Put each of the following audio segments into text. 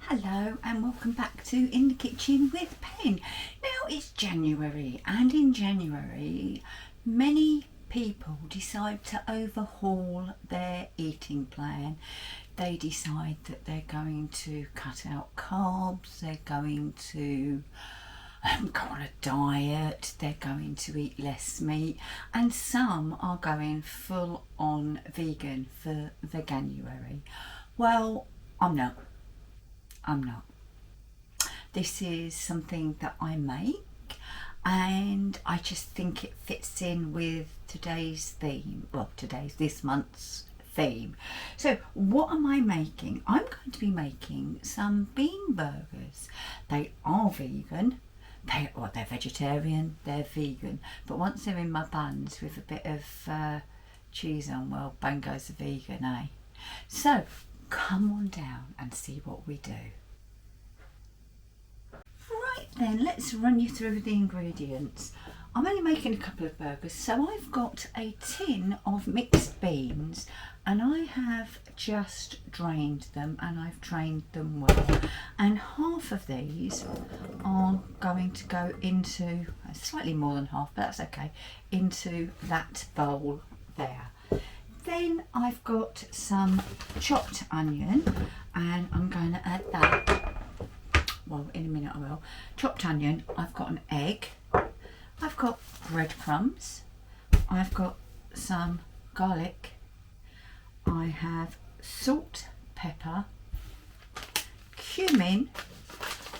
Hello and welcome back to In the Kitchen with Pen. Now it's January, and in January many people decide to overhaul their eating plan. They decide that they're going to cut out carbs, they're going to go on a diet, they're going to eat less meat, and some are going full on vegan for Veganuary. Well, I'm not. This is something that I make, and I just think it fits in with today's theme, this month's theme. So what am I making? I'm going to be making some bean burgers. They are vegan. They're vegetarian, they're vegan, but once they're in my buns with a bit of cheese on, well, bang goes the vegan, eh? So come on down and see what we do. Right then, let's run you through the ingredients. I'm only making a couple of burgers, so I've got a tin of mixed beans, and I have just drained them and I've drained them well, and half of these are going to go into, slightly more than half, but that's okay, into that bowl there. Then I've got some chopped onion, and I'm going to add that, well, in a minute I will. Chopped onion, I've got an egg, I've got breadcrumbs, I've got some garlic, I have salt, pepper, cumin,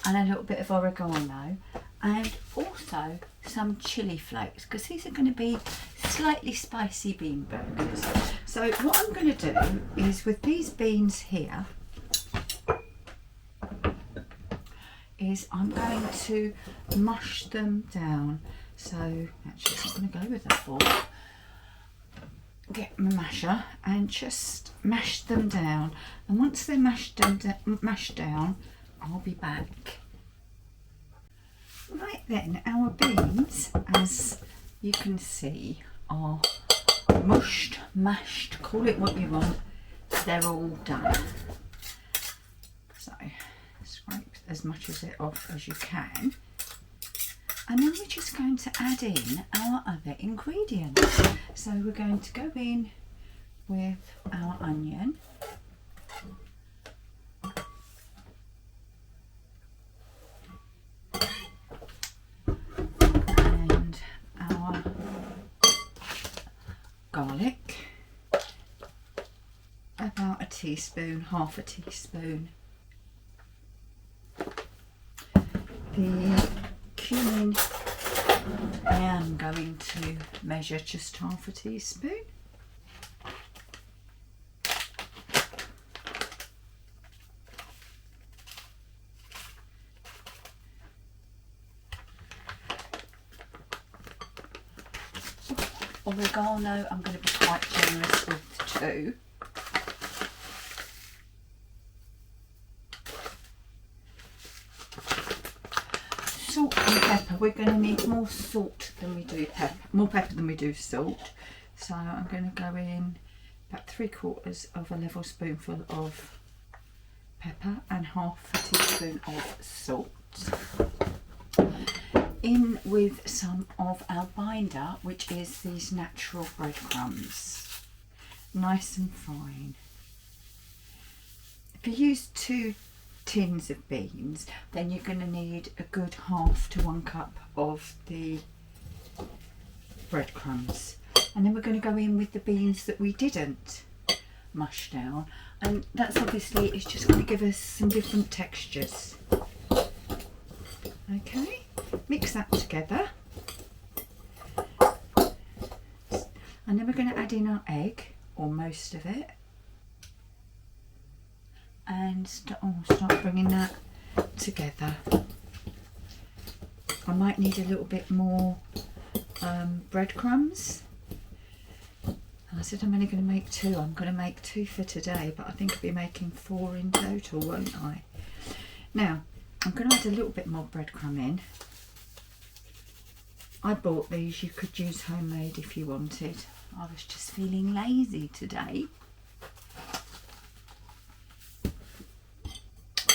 and a little bit of oregano, and also some chili flakes, because these are going to be slightly spicy bean burgers. So what I'm going to do is, with these beans here, is I'm going to mush them down. So actually I'm going to go with that fork. Get my masher and just mash them down. And once they're mashed down, I'll be back. Right then, our beans, as you can see, are mushed, mashed, call it what you want. They're all done. So scrape as much of it off as you can, and then we're just going to add in our other ingredients. So we're going to go in with our onion, and our garlic, about a teaspoon, half a teaspoon. The cumin, I am going to measure just half a teaspoon. Oregano, I'm going to be quite generous with 2. Salt and pepper, we're going to need more salt than we do pepper, more pepper than we do salt. So I'm going to go in about 3/4 of a level spoonful of pepper and half a teaspoon of salt. In with some of our binder, which is these natural breadcrumbs, nice and fine. If you use 2 tins of beans, then you're going to need a good half to 1 cup of the breadcrumbs, and then we're going to go in with the beans that we didn't mush down, and that's obviously, it's just going to give us some different textures. Okay, mix that together, and then we're going to add in our egg, or most of it, and start bringing that together. I might need a little bit more breadcrumbs. I said I'm only going to make 2. I'm going to make 2 for today, but I think I'll be making 4 in total, won't I? Now I'm going to add a little bit more breadcrumb in. I bought these, you could use homemade if you wanted. I was just feeling lazy today.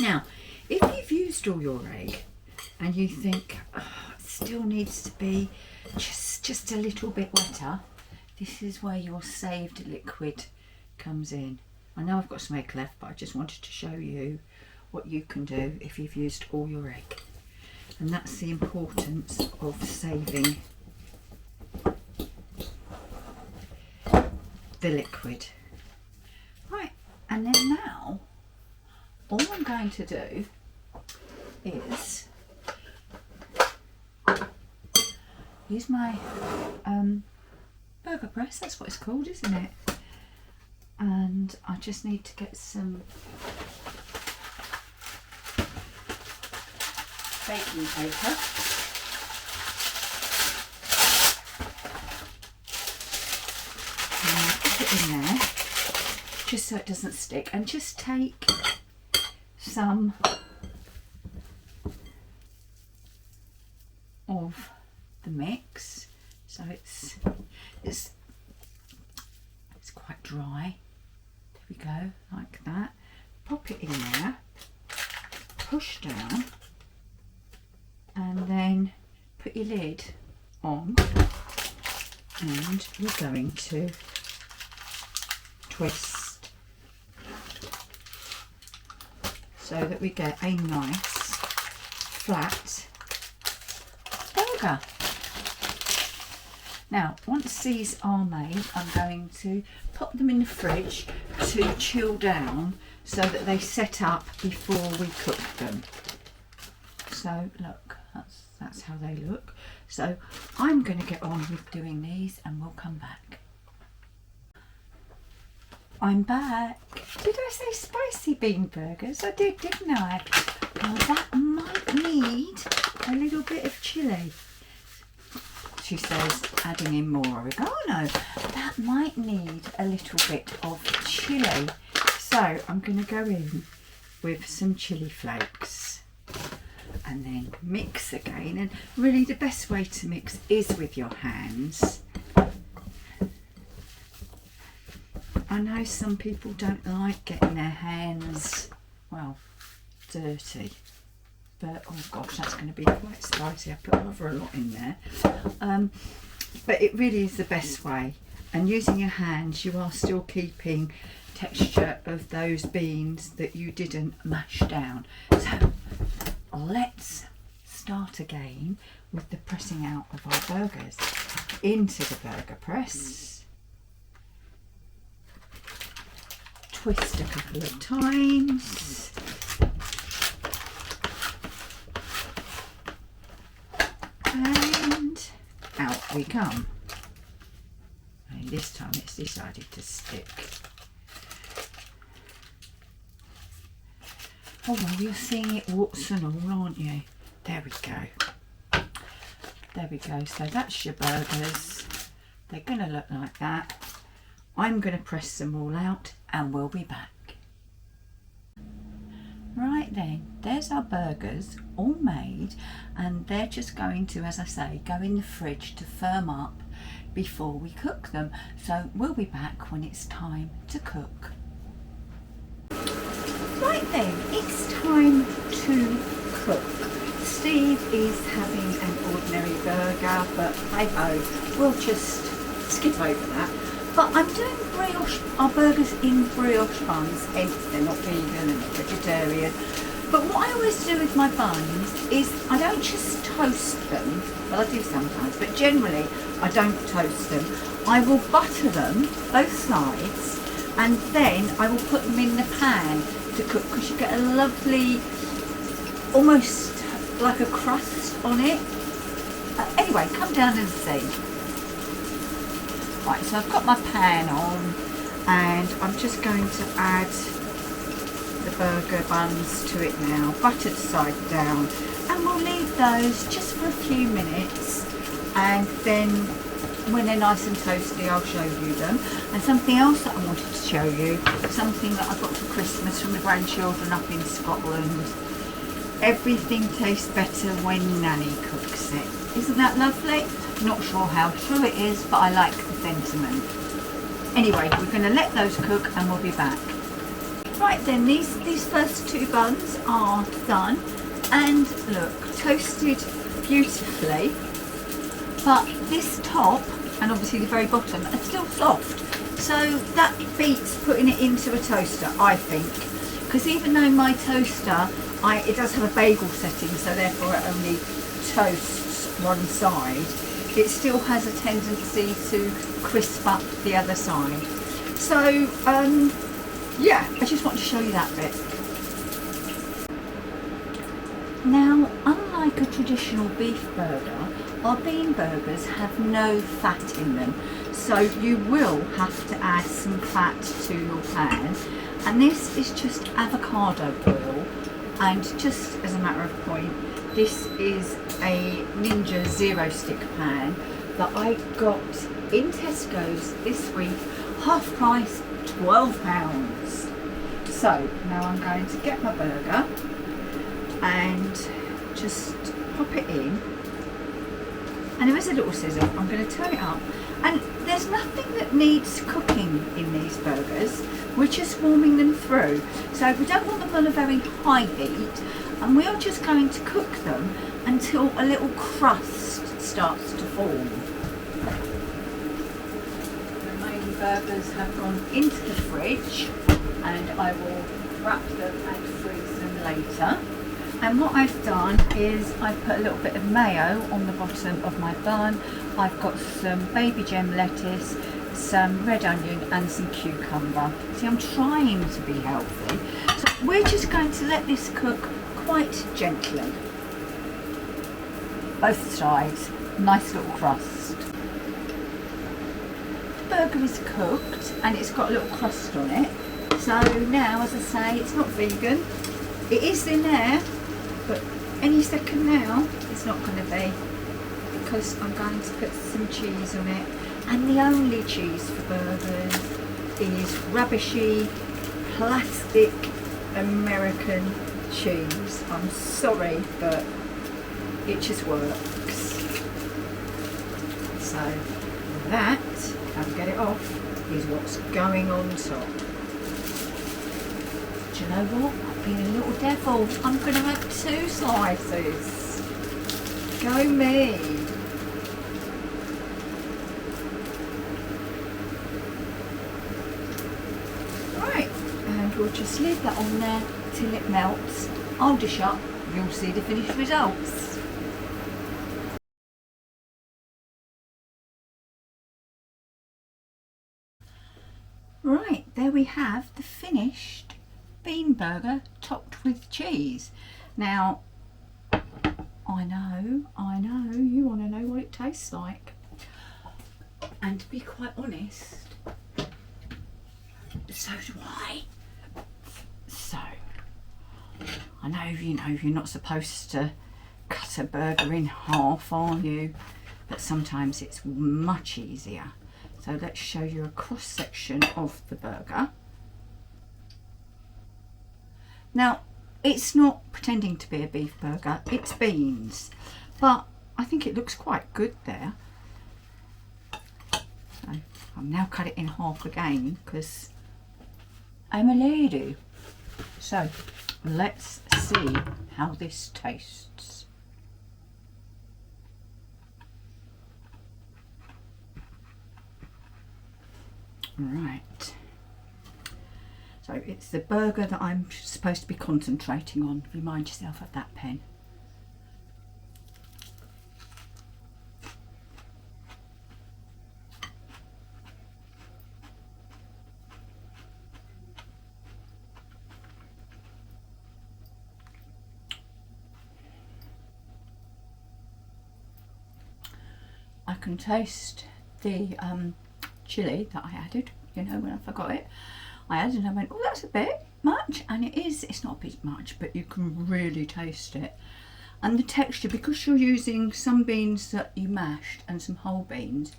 Now used all your egg and you think, oh, it still needs to be just a little bit wetter, this is where your saved liquid comes in. I know I've got some egg left, but I just wanted to show you what you can do if you've used all your egg. And that's the importance of saving the liquid. Right, and then now all I'm going to do is use my burger press, that's what it's called, isn't it? And I just need to get some baking paper. And I'll put it in there just so it doesn't stick, and just take some of the mix, so it's quite dry. There we go, like that. Pop it in there, push down, and then put your lid on, and you're going to twist so that we get a nice flat burger. Now, once these are made, I'm going to pop them in the fridge to chill down so that they set up before we cook them. So look, that's how they look. So I'm going to get on with doing these and we'll come back. I'm back. Did I say spicy bean burgers? I did, didn't I? Now that might need a little bit of chilli. She says, adding in more oregano. That might need a little bit of chilli. So I'm going to go in with some chilli flakes and then mix again. And really the best way to mix is with your hands. I know some people don't like getting their hands, well, dirty, but oh gosh, that's going to be quite spicy. I put rather a lot in there, but it really is the best way. And using your hands, you are still keeping texture of those beans that you didn't mash down. So let's start again with the pressing out of our burgers into the burger press. Twist a couple of times. And out we come. And this time it's decided to stick. Oh well, you're seeing it warts and all, aren't you? There we go. There we go. So that's your burgers. They're going to look like that. I'm going to press them all out and we'll be back. Right then, there's our burgers all made, and they're just going to, as I say, go in the fridge to firm up before we cook them. So we'll be back when it's time to cook. Right then, it's time to cook. Steve is having an ordinary burger, but hey ho, we'll just skip over that. But I'm doing our burgers in brioche buns, hence they're not vegan and not vegetarian. But what I always do with my buns is I don't just toast them, well I do sometimes, but generally I don't toast them. I will butter them, both sides, and then I will put them in the pan to cook, because you get a lovely, almost like a crust on it. Anyway, come down and see. Right, so I've got my pan on and I'm just going to add the burger buns to it now, buttered side down, and we'll leave those just for a few minutes, and then when they're nice and toasty I'll show you them. And something else that I wanted to show you, something that I got for Christmas from the grandchildren up in Scotland. Everything tastes better when Nanny cooks it. Isn't that lovely? Not sure how true it is, but I like the sentiment. Anyway, we're going to let those cook and we'll be back. Right then, these first two buns are done, And look, toasted beautifully, but this top and obviously the very bottom are still soft. So that beats putting it into a toaster, I think, because even though my toaster, it does have a bagel setting, so therefore it only toasts one side, it still has a tendency to crisp up the other side. So yeah, I just want to show you that bit. Now, unlike a traditional beef burger, our bean burgers have no fat in them, so you will have to add some fat to your pan. And this is just avocado oil, and just as a matter of point, this is a Ninja Zero Stick pan that I got in Tesco's this week, half price, £12. So now I'm going to get my burger and just pop it in, and there is a little scissor. I'm going to turn it up, and there's nothing that needs cooking in these burgers. We're just warming them through, so we don't want them on a very high heat, and we are just going to cook them until a little crust starts to form. The remaining burgers have gone into the fridge, and I will wrap them and freeze them later. And what I've done is I've put a little bit of mayo on the bottom of my bun. I've got some baby gem lettuce, some red onion and some cucumber. See, I'm trying to be healthy. So we're just going to let this cook quite gently. Both sides, nice little crust. The burger is cooked and it's got a little crust on it. So now, as I say, it's not vegan. It is in there, but any second now it's not going to be, because I'm going to put some cheese on it. And the only cheese for burgers is rubbishy, plastic American cheese. I'm sorry, but it just works. So that, how to get it off, is what's going on top. Do you know what? I've been a little devil. I'm going to have 2 slices. Go me. Right, and we'll just leave that on there till it melts. I'll dish up. You'll see the finished results. Right, there we have the finished bean burger topped with cheese. Now, I know, you want to know what it tastes like. And to be quite honest, so do I. So, I know you're not supposed to cut a burger in half, are you? But sometimes it's much easier. So let's show you a cross section of the burger. Now, it's not pretending to be a beef burger, it's beans, but I think it looks quite good there. So I'll now cut it in half again because I'm a lady. So let's see how this tastes. Right. So it's the burger that I'm supposed to be concentrating on. Remind yourself of that pen. I can taste the chilli that I added, when I forgot it. I added and I went, oh, that's a bit much, and it is. It's not a bit much, but you can really taste it. And the texture, because you're using some beans that you mashed and some whole beans,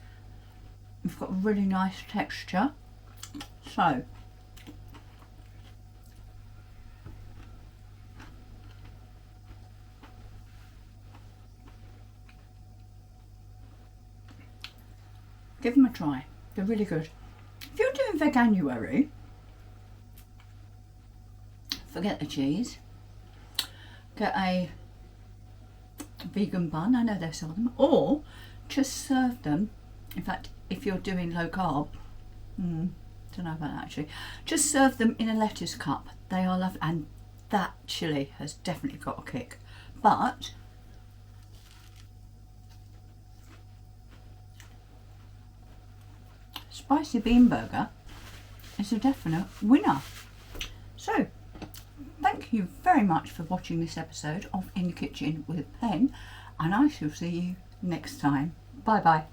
you've got a really nice texture. So give them a try. They're really good. If you're doing veganuary, forget the cheese. Get a vegan bun, I know they sell them, or just serve them. In fact, if you're doing low carb, don't know about that actually, just serve them in a lettuce cup. They are lovely, and that chilli has definitely got a kick. But spicy bean burger is a definite winner. So thank you very much for watching this episode of In the Kitchen with Pen, and I shall see you next time. Bye bye.